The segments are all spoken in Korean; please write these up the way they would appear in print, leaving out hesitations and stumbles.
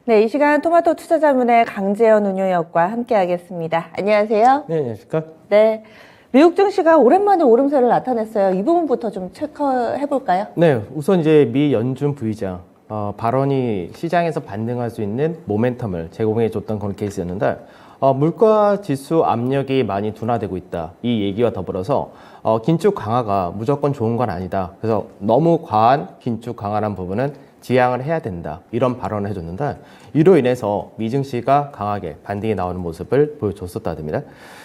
네, 이 시간 토마토 투자자문의 강재현 운용위원과 함께하겠습니다. 안녕하세요. 네, 안녕하십니까? 네, 미국 증시가 오랜만에 오름세를 나타냈어요. 이 부분부터 좀 체크해 볼까요? 네, 우선 이제 미 연준 부의장 발언이 시장에서 반등할 수 있는 모멘텀을 제공해 줬던 그런 케이스였는데 물가 지수 압력이 많이 둔화되고 있다. 이 얘기와 더불어서 긴축 강화가 무조건 좋은 건 아니다. 그래서 너무 과한 긴축 강화라는 부분은 지양을 해야 된다. 이런 발언을 해줬는데 이로 인해서 미증시가 강하게 반등이 나오는 모습을 보여줬었답니다.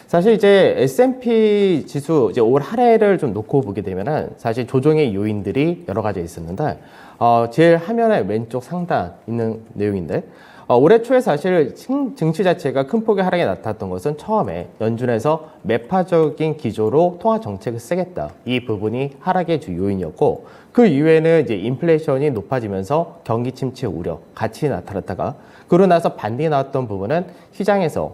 사실 이제 S&P 지수 이제 올 한 해를 좀 놓고 보게 되면은 사실 조정의 요인들이 여러 가지 있었는데 제일 화면의 왼쪽 상단 있는 내용인데 올해 초에 사실 증시 자체가 큰 폭의 하락이 나타났던 것은 처음에 연준에서 매파적인 기조로 통화 정책을 쓰겠다. 이 부분이 하락의 주 요인이었고 그 이후에는 이제 인플레이션이 높아지면서 경기 침체 우려 같이 나타났다가 그러고 나서 반등이 나왔던 부분은 시장에서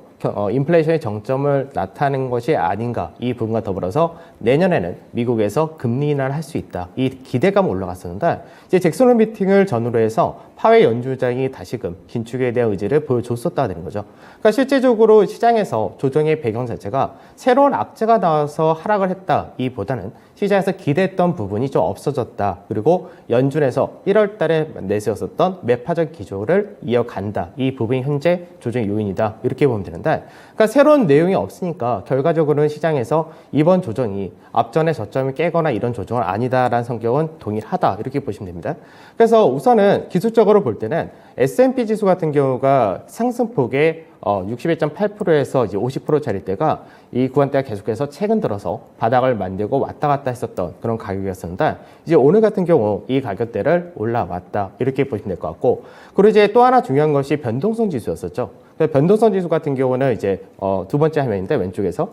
인플레이션의 정점을 나타낸 것이 아닌가 이 부분과 더불어서 내년에는 미국에서 금리 인하를 할 수 있다 이 기대감 올라갔었는데 이제 잭슨 미팅을 전후로 해서 파웰 연준장이 다시금 긴축에 대한 의지를 보여줬었다는 거죠. 그러니까 실제적으로 시장에서 조정의 배경 자체가 새로운 악재가 나와서 하락을 했다 이보다는 시장에서 기대했던 부분이 좀 없어졌다. 그리고 연준에서 1월 달에 내세웠었던 매파적 기조를 이어간다. 이 부분이 현재 조정의 요인이다. 이렇게 보면 되는데 그러니까 새로운 내용이 없으니까 결과적으로는 시장에서 이번 조정이 앞전의 저점을 깨거나 이런 조정은 아니다라는 성격은 동일하다. 이렇게 보시면 됩니다. 그래서 우선은 기술적으로 볼 때는 S&P 지수 같은 경우가 상승폭의 61.8%에서 이제 50%짜리 때가 이 구간대가 계속해서 최근 들어서 바닥을 만들고 왔다 갔다 했었던 그런 가격이었었는데 이제 오늘 같은 경우 이 가격대를 올라왔다 이렇게 보시면 될 것 같고 그리고 이제 또 하나 중요한 것이 변동성 지수였었죠. 변동성 지수 같은 경우는 이제 두 번째 화면인데 왼쪽에서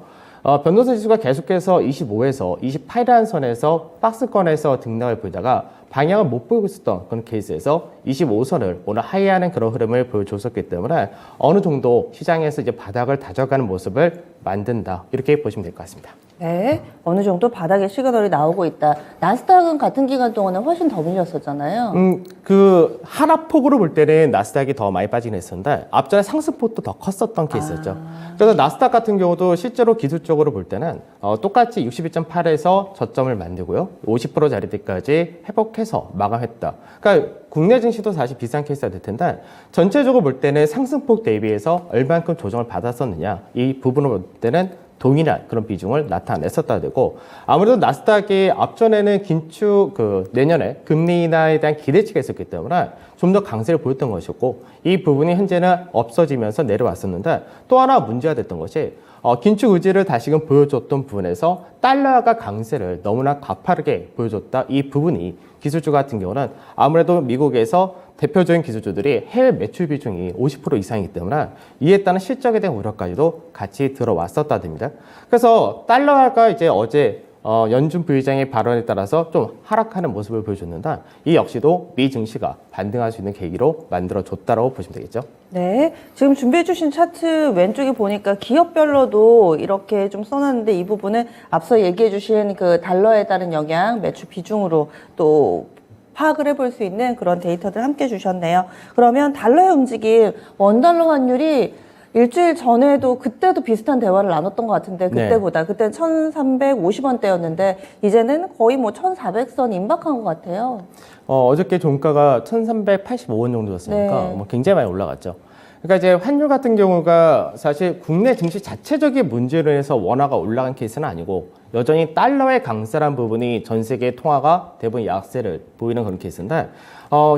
변동성 지수가 계속해서 25에서 28이라는 선에서 박스권에서 등락을 보이다가 방향을 못 보이고 있었던 그런 케이스에서 25선을 오늘 하회하는 그런 흐름을 보여줬었기 때문에 어느 정도 시장에서 이제 바닥을 다져가는 모습을 만든다 이렇게 보시면 될 것 같습니다. 네, 어느 정도 바닥의 시그널이 나오고 있다. 나스닥은 같은 기간 동안에 훨씬 더 밀렸었잖아요. 그 하락폭으로 볼 때는 나스닥이 더 많이 빠지긴 했었는데 앞전에 상승폭도 더 컸었던 케이스였죠. 그래서 나스닥 같은 경우도 실제로 기술적으로 볼 때는 똑같이 62.8에서 저점을 만들고요. 50% 자리대까지 회복해서 마감했다. 그러니까 국내 증시도 사실 비슷한 케이스가 될 텐데 전체적으로 볼 때는 상승폭 대비해서 얼만큼 조정을 받았었느냐 이 부분을 볼 때는 동일한 그런 비중을 나타냈었다 되고 아무래도 나스닥이 앞전에는 긴축 내년에 금리 인하에 대한 기대치가 있었기 때문에 좀 더 강세를 보였던 것이었고 이 부분이 현재는 없어지면서 내려왔었는데 또 하나 문제가 됐던 것이 긴축 의지를 다시금 보여줬던 부분에서 달러가 강세를 너무나 가파르게 보여줬다 이 부분이 기술주 같은 경우는 아무래도 미국에서 대표적인 기술주들이 해외 매출 비중이 50% 이상이기 때문에 이에 따른 실적에 대한 우려까지도 같이 들어왔었다 됩니다. 그래서 달러가 이제 어제 연준 부의장의 발언에 따라서 좀 하락하는 모습을 보여줬는데 이 역시도 미 증시가 반등할 수 있는 계기로 만들어줬다고 보시면 되겠죠. 네, 지금 준비해 주신 차트 왼쪽에 보니까 기업별로도 이렇게 좀 써놨는데 이 부분은 앞서 얘기해 주신 그 달러에 따른 영향, 매출 비중으로 또 파악을 해볼 수 있는 그런 데이터들 함께 주셨네요. 그러면 달러의 움직임, 원달러 환율이 일주일 전에도 그때도 비슷한 대화를 나눴던 것 같은데 그때보다 그때는 1,350원대였는데 이제는 거의 뭐 1,400선 임박한 것 같아요. 어저께 종가가 1,385원 정도였으니까 네. 뭐 굉장히 많이 올라갔죠. 그러니까 이제 환율 같은 경우가 사실 국내 증시 자체적인 문제로 인해서 원화가 올라간 케이스는 아니고 여전히 달러의 강세란 부분이 전 세계 통화가 대부분 약세를 보이는 그런 케이스인데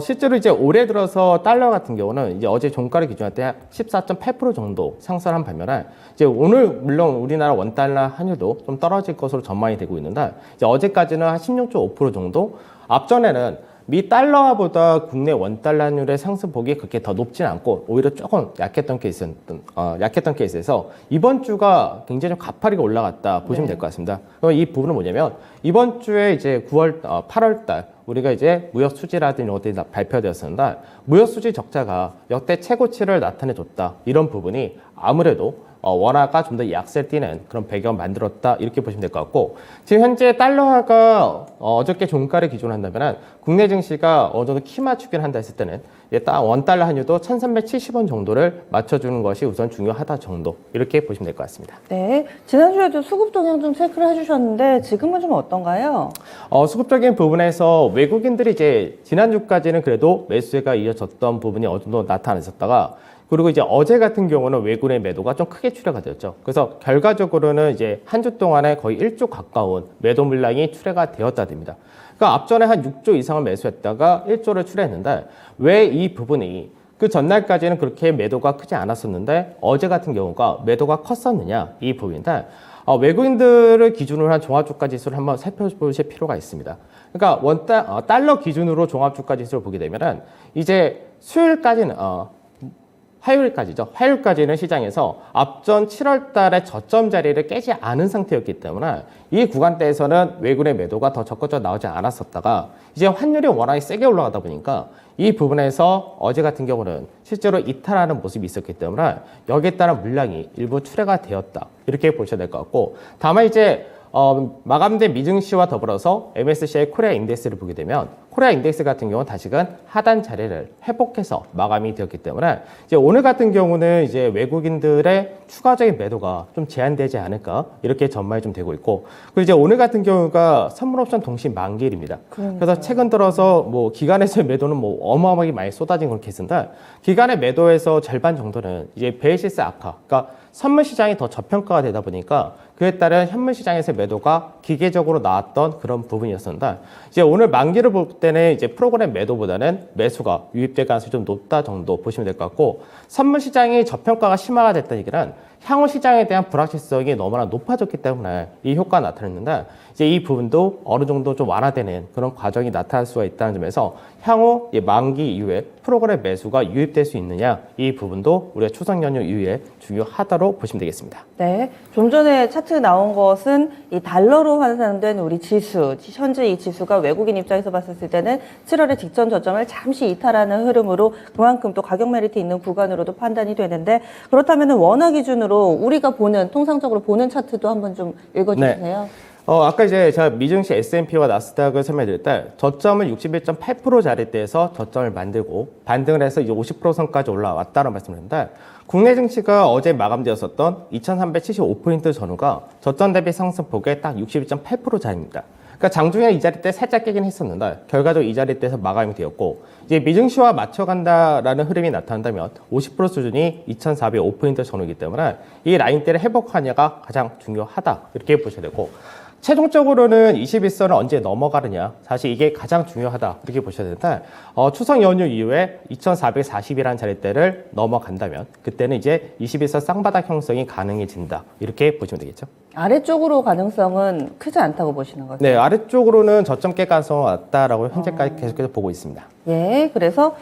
실제로 이제 올해 들어서 달러 같은 경우는 이제 어제 종가를 기준할 때 14.8% 정도 상승한 반면에 이제 오늘 물론 우리나라 원달러 환율도 좀 떨어질 것으로 전망이 되고 있는데 이제 어제까지는 한 16.5% 정도 앞전에는 미 달러보다 국내 원달러율의 상승폭이 그렇게 더 높진 않고 오히려 조금 약했던 케이스에서 이번 주가 굉장히 좀 가파르게 올라갔다 보시면 될 것 같습니다. 그럼 이 부분은 뭐냐면 이번 주에 이제 8월 달 우리가 이제 무역 수지라든지 이런 것들이 발표되었습니다. 무역 수지 적자가 역대 최고치를 나타내줬다. 이런 부분이 아무래도 원화가 좀 더 약세를 띠는 그런 배경을 만들었다 이렇게 보시면 될 것 같고 지금 현재 달러화가 어저께 종가를 기준으로 한다면 국내 증시가 어느 정도 키 맞추기를 한다 했을 때는 원달러 환율도 1370원 정도를 맞춰주는 것이 우선 중요하다 정도 이렇게 보시면 될 것 같습니다. 네, 지난주에도 수급 동향 좀 체크를 해주셨는데 지금은 좀 어떤가요? 수급적인 부분에서 외국인들이 이제 지난주까지는 그래도 매수세가 이어졌던 부분이 어느 정도 나타났었다가 그리고 이제 어제 같은 경우는 외국인의 매도가 좀 크게 출회가 되었죠. 그래서 결과적으로는 이제 한 주 동안에 거의 1조 가까운 매도 물량이 출회가 되었다 됩니다. 그러니까 앞전에 한 6조 이상을 매수했다가 1조를 출회했는데 왜 이 부분이 그 전날까지는 그렇게 매도가 크지 않았었는데 어제 같은 경우가 매도가 컸었느냐 이 부분인데 외국인들을 기준으로 한 종합주가 지수를 한번 살펴보실 필요가 있습니다. 그러니까 달러 기준으로 종합주가 지수를 보게 되면은 이제 수요일까지는 화요일까지죠. 화요일까지는 시장에서 앞전 7월 달에 저점 자리를 깨지 않은 상태였기 때문에 이 구간대에서는 외국인의 매도가 더 적극적으로 나오지 않았었다가 이제 환율이 워낙에 세게 올라가다 보니까 이 부분에서 어제 같은 경우는 실제로 이탈하는 모습이 있었기 때문에 여기에 따른 물량이 일부 출회가 되었다. 이렇게 보셔야 될 것 같고 다만 이제 마감된 미증시와 더불어서 MSCI 코리아 인덱스를 보게 되면 코리아 인덱스 같은 경우는 다시금 하단 자리를 회복해서 마감이 되었기 때문에 이제 오늘 같은 경우는 이제 외국인들의 추가적인 매도가 좀 제한되지 않을까 이렇게 전망이 좀 되고 있고 그리고 이제 오늘 같은 경우가 선물옵션 동시 만기일입니다. 그래서 최근 들어서 뭐 기관에서의 매도는 뭐 어마어마하게 많이 쏟아진 그런 케이스인데 기관의 매도에서 절반 정도는 이제 베이시스 악화, 그러니까 선물 시장이 더 저평가가 되다 보니까 그에 따른 현물 시장에서의 매도가 기계적으로 나왔던 그런 부분이었습니다. 이제 오늘 만기를 볼 때는 이제 프로그램 매도보다는 매수가 유입될 가능성이 좀 높다 정도 보시면 될 것 같고 선물 시장이 저평가가 심화가 됐다는 얘기는 향후 시장에 대한 불확실성이 너무나 높아졌기 때문에 이 효과가 나타났는데 이제 이 부분도 어느 정도 좀 완화되는 그런 과정이 나타날 수가 있다는 점에서 향후 만기 이후에 프로그램 매수가 유입될 수 있느냐 이 부분도 우리가 추석 연휴 이후에 중요하다고 보시면 되겠습니다. 네, 좀 전에 차트 나온 것은 이 달러로 환산된 우리 지수, 현재 이 지수가 외국인 입장에서 봤을 때는 7월의 직전 저점을 잠시 이탈하는 흐름으로 그만큼 또 가격 메리트 있는 구간으로도 판단이 되는데 그렇다면 원화 기준으로 우리가 보는 통상적으로 보는 차트도 한번 좀 읽어주세요. 네. 아까 이제 제가 미증시 S&P와 나스닥을 설명드릴 때 저점을 61.8% 자리대에서 저점을 만들고 반등을 해서 이제 50% 선까지 올라왔다는 말씀드렸는데 국내 증시가 어제 마감되었었던 2375포인트 전후가 저점 대비 상승폭의 딱 61.8% 자리입니다. 그러니까 장중에 이 자리 때 살짝 깨긴 했었는데 결과적으로 이 자리 때에서 마감이 되었고 이제 미증시와 맞춰간다라는 흐름이 나타난다면 50% 수준이 2405포인트 전후이기 때문에 이 라인대를 회복하냐가 가장 중요하다 이렇게 보셔야 되고 최종적으로는 21선을 언제 넘어가느냐 사실 이게 가장 중요하다 이렇게 보셔야 되는데 추석 연휴 이후에 2440이라는 자리대를 넘어간다면 그때는 이제 21선 쌍바닥 형성이 가능해진다 이렇게 보시면 되겠죠. 아래쪽으로 가능성은 크지 않다고 보시는 거죠? 네, 아래쪽으로는 저점 깰 가능성은 왔다라고 현재까지 계속해서 보고 있습니다. 예, 그래서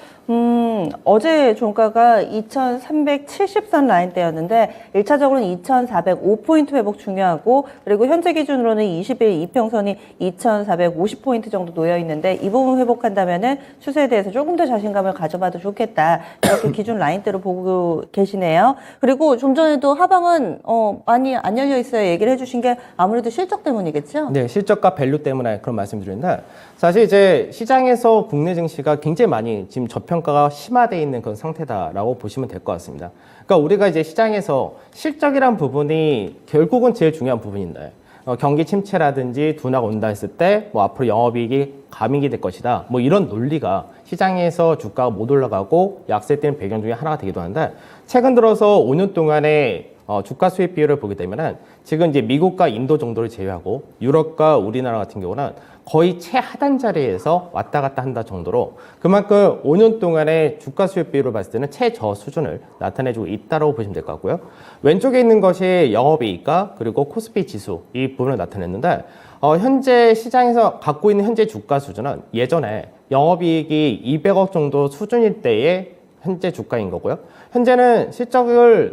어제 종가가 2370선 라인대였는데 1차적으로는 2405포인트 회복 중요하고 그리고 현재 기준으로는 20일 이평선이 2450포인트 정도 놓여 있는데 이 부분 회복한다면은 추세에 대해서 조금 더 자신감을 가져봐도 좋겠다. 이렇게 기준 라인대로 보고 계시네요. 그리고 좀 전에도 하방은 많이 안 열려 있어요. 얘기를 해주신 게 아무래도 실적 때문이겠죠? 네, 실적과 밸류 때문에 그런 말씀드렸는데 사실 이제 시장에서 국내 증시가 굉장히 많이 지금 저평가가 심화되어 있는 그런 상태다라고 보시면 될 것 같습니다. 그러니까 우리가 이제 시장에서 실적이란 부분이 결국은 제일 중요한 부분인데 경기 침체라든지 둔화가 온다 했을 때 뭐 앞으로 영업이익이 감익이 될 것이다. 뭐 이런 논리가 시장에서 주가가 못 올라가고 약세되는 배경 중에 하나가 되기도 하는데 최근 들어서 5년 동안의 주가 수익 비율을 보게 되면은 지금 이제 미국과 인도 정도를 제외하고 유럽과 우리나라 같은 경우는 거의 최하단 자리에서 왔다 갔다 한다 정도로 그만큼 5년 동안의 주가 수익 비율을 봤을 때는 최저 수준을 나타내주고 있다고 보시면 될 것 같고요. 왼쪽에 있는 것이 영업이익과 그리고 코스피 지수 이 부분을 나타냈는데 현재 시장에서 갖고 있는 현재 주가 수준은 예전에 영업이익이 200억 정도 수준일 때의 현재 주가인 거고요. 현재는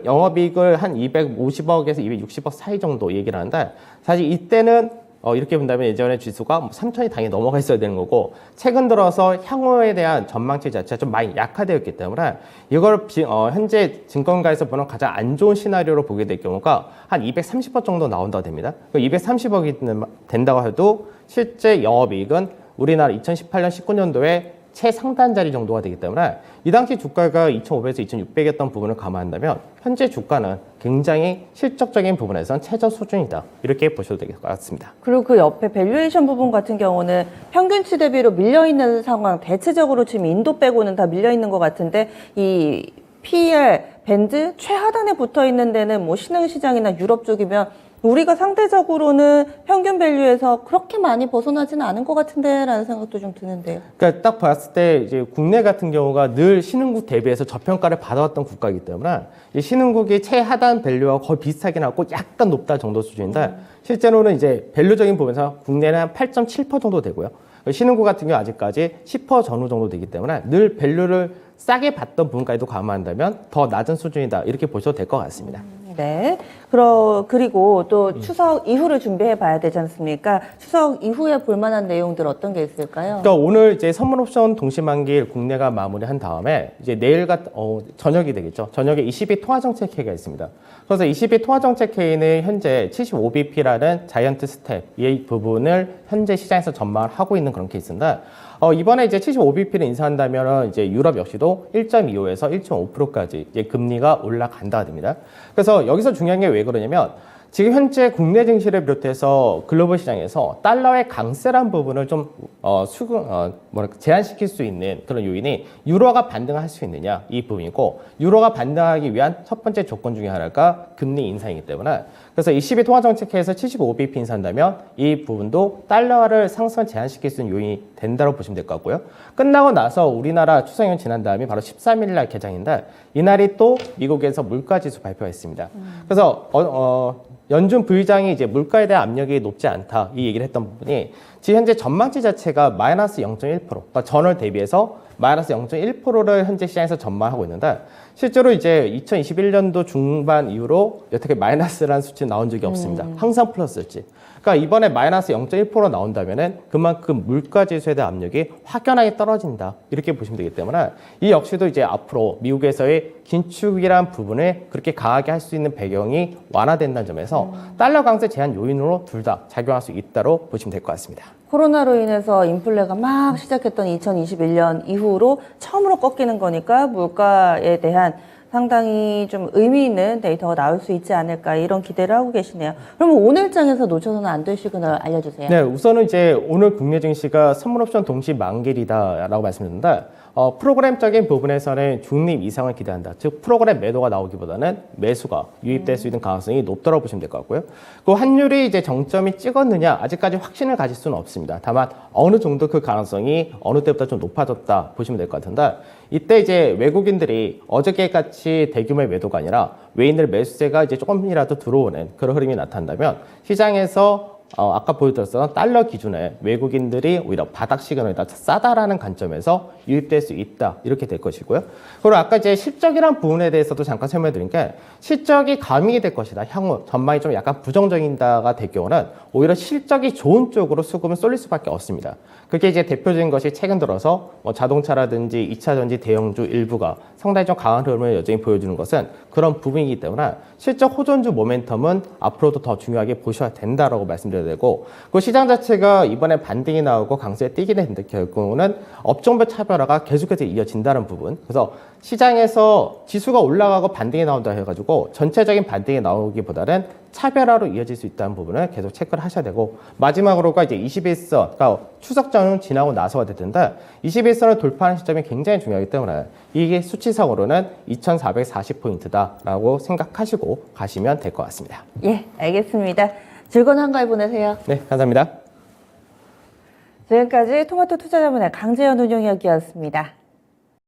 영업이익을 한 250억에서 260억 사이 정도 얘기를 하는데 사실 이때는 이렇게 본다면 예전에 지수가 3천이 당연히 넘어가 있어야 되는 거고 최근 들어서 향후에 대한 전망치 자체가 좀 많이 약화되었기 때문에 이걸 현재 증권가에서 보는 가장 안 좋은 시나리오로 보게 될 경우가 한 230억 정도 나온다고 됩니다. 230억이 된다고 해도 실제 영업이익은 우리나라 2018년 19년도에 최상단 자리 정도가 되기 때문에 이 당시 주가가 2,500에서 2,600이었던 부분을 감안한다면 현재 주가는 굉장히 실적적인 부분에선 최저 수준이다. 이렇게 보셔도 될 것 같습니다. 그리고 그 옆에 밸류에이션 부분 같은 경우는 평균치 대비로 밀려있는 상황, 대체적으로 지금 인도 빼고는 다 밀려있는 것 같은데 이 PER 밴드 최하단에 붙어 있는 데는 뭐 신흥시장이나 유럽 쪽이면 우리가 상대적으로는 평균 밸류에서 그렇게 많이 벗어나지는 않은 것 같은데 라는 생각도 좀 드는데요. 그러니까 딱 봤을 때 이제 국내 같은 경우가 늘 신흥국 대비해서 저평가를 받아왔던 국가이기 때문에 이 신흥국이 최하단 밸류와 거의 비슷하게 나왔고 약간 높다 정도 수준인데 실제로는 이제 밸류적인 부분에서 국내는 한 8.7% 정도 되고요. 신흥국 같은 경우 아직까지 10% 전후 정도 되기 때문에 늘 밸류를 싸게 받던 부분까지도 감안한다면 더 낮은 수준이다 이렇게 보셔도 될 것 같습니다. 네. 그리고 또 추석 이후를 준비해 봐야 되지 않습니까? 추석 이후에 볼만한 내용들 어떤 게 있을까요? 그러니까 오늘 이제 선물 옵션 동시만기일 국내가 마무리한 다음에 이제 내일 저녁이 되겠죠. 저녁에 22 통화정책회의가 있습니다. 그래서 22 통화정책회의는 현재 75bp라는 자이언트 스텝 이 부분을 현재 시장에서 전망을 하고 있는 그런 케이스인데 이번에 이제 75bp를 인사한다면 이제 유럽 역시도 1.25에서 1.5%까지 이제 금리가 올라간다가 됩니다. 그래서 여기서 중요한 게 왜 그러냐면 지금 현재 국내 증시를 비롯해서 글로벌 시장에서 달러의 강세란 부분을 좀 제한시킬 수 있는 그런 요인이 유로가 반등할 수 있느냐 이 부분이고 유로가 반등하기 위한 첫 번째 조건 중에 하나가 금리 인상이기 때문에 그래서 22 통화정책회에서 75bp 인사한다면 이 부분도 달러를 상승 제한시킬 수 있는 요인이 된다고 보시면 될 것 같고요. 끝나고 나서 우리나라 추석연 지난 다음에 바로 13일 날 개장인데 이날이 또 미국에서 물가지수 발표가 있습니다. 그래서 연준 부의장이 이제 물가에 대한 압력이 높지 않다 이 얘기를 했던 부분이 지금 현재 전망치 자체가 마이너스 0.1% 그러니까 전월 대비해서 마이너스 0.1%를 현재 시장에서 전망하고 있는데 실제로 이제 2021년도 중반 이후로 여태까지 마이너스라는 수치 나온 적이 없습니다. 항상 플러스였지. 그러니까 이번에 마이너스 0.1% 나온다면은 그만큼 물가 지수에 대한 압력이 확연하게 떨어진다. 이렇게 보시면 되기 때문에 이 역시도 이제 앞으로 미국에서의 긴축이란 부분을 그렇게 강하게 할 수 있는 배경이 완화된다는 점에서 달러 강세 제한 요인으로 둘 다 작용할 수 있다고 보시면 될 것 같습니다. 코로나로 인해서 인플레가 막 시작했던 2021년 이후로 처음으로 꺾이는 거니까 물가에 대한 상당히 좀 의미 있는 데이터가 나올 수 있지 않을까 이런 기대를 하고 계시네요. 그러면 오늘장에서 놓쳐서는 안 될 시그널 알려주세요. 네, 우선은 이제 오늘 국내 증시가 선물 옵션 동시 만기일이다라고 말씀드렸는데 프로그램적인 부분에서는 중립 이상을 기대한다. 즉 프로그램 매도가 나오기보다는 매수가 유입될 수 있는 가능성이 높다고 보시면 될 것 같고요. 그 환율이 이제 정점이 찍었느냐 아직까지 확신을 가질 수는 없습니다. 다만 어느 정도 그 가능성이 어느 때보다 좀 높아졌다 보시면 될 것 같은데 이때 이제 외국인들이 어저께 같이 대규모의 매도가 아니라 외인들 매수세가 이제 조금이라도 들어오는 그런 흐름이 나타난다면 시장에서 아까 보여드렸던 달러 기준에 외국인들이 오히려 바닥 시그널이다 싸다라는 관점에서 유입될 수 있다 이렇게 될 것이고요. 그리고 아까 이제 실적이란 부분에 대해서도 잠깐 설명드린 게 실적이 가미가 될 것이다. 향후 전망이 좀 약간 부정적이다가 될 경우는 오히려 실적이 좋은 쪽으로 수급은 쏠릴 수밖에 없습니다. 그게 이제 대표적인 것이 최근 들어서 자동차라든지 2차 전지 대형주 일부가 상당히 좀 강한 흐름을 여전히 보여주는 것은 그런 부분이기 때문에 실적 호전주 모멘텀은 앞으로도 더 중요하게 보셔야 된다라고 말씀드려야 되고 그 시장 자체가 이번에 반등이 나오고 강세에 뛰게 되는데 결국은 업종별 차별화가 계속해서 이어진다는 부분. 그래서 시장에서 지수가 올라가고 반등이 나온다 해가지고 전체적인 반등이 나오기보다는 차별화로 이어질 수 있다는 부분을 계속 체크를 하셔야 되고 마지막으로가 이제 21선, 그러니까 추석 전후 지나고 나서가 될 텐데 21선을 돌파하는 시점이 굉장히 중요하기 때문에 이게 수치상으로는 2440포인트다라고 생각하시고 가시면 될 것 같습니다. 예, 알겠습니다. 즐거운 한가위 보내세요. 네, 감사합니다. 지금까지 토마토 투자자문의 강재현 운용이었습니다.